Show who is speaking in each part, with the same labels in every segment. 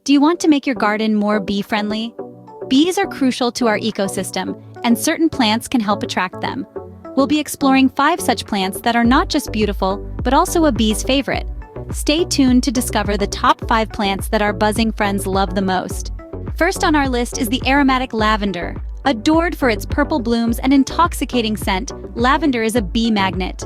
Speaker 1: Do you want to make your garden more bee-friendly? Bees are crucial to our ecosystem, and certain plants can help attract them. We'll be exploring 5 such plants that are not just beautiful, but also a bee's favorite. Stay tuned to discover the top 5 plants that our buzzing friends love the most. First on our list is the aromatic lavender. Adored for its purple blooms and intoxicating scent, lavender is a bee magnet.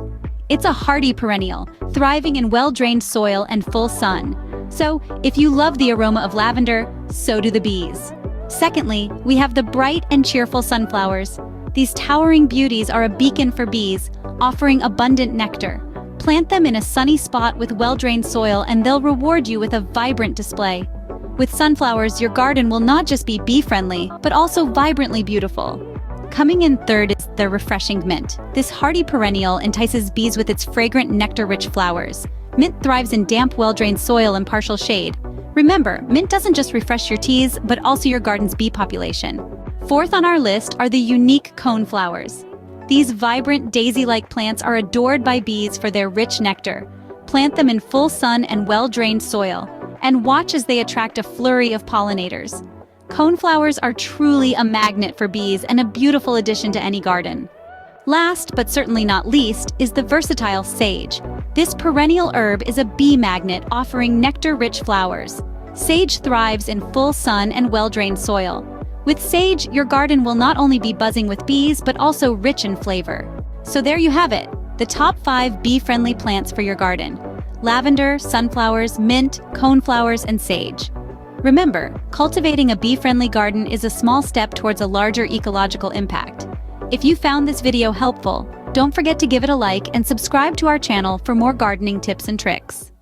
Speaker 1: It's a hardy perennial, thriving in well-drained soil and full sun. So, if you love the aroma of lavender, so do the bees. Secondly, we have the bright and cheerful sunflowers. These towering beauties are a beacon for bees, offering abundant nectar. Plant them in a sunny spot with well-drained soil and they'll reward you with a vibrant display. With sunflowers, your garden will not just be bee-friendly, but also vibrantly beautiful. Coming in third is the refreshing mint. This hardy perennial entices bees with its fragrant nectar-rich flowers. Mint thrives in damp, well-drained soil and partial shade. Remember, mint doesn't just refresh your teas, but also your garden's bee population. Fourth on our list are the unique coneflowers. These vibrant, daisy-like plants are adored by bees for their rich nectar. Plant them in full sun and well-drained soil, and watch as they attract a flurry of pollinators. Coneflowers are truly a magnet for bees and a beautiful addition to any garden. Last, but certainly not least, is the versatile sage. This perennial herb is a bee magnet offering nectar-rich flowers. Sage thrives in full sun and well-drained soil. With sage, your garden will not only be buzzing with bees, but also rich in flavor. So there you have it, the top 5 bee-friendly plants for your garden. Lavender, sunflowers, mint, coneflowers, and sage. Remember, cultivating a bee-friendly garden is a small step towards a larger ecological impact. If you found this video helpful, don't forget to give it a like and subscribe to our channel for more gardening tips and tricks.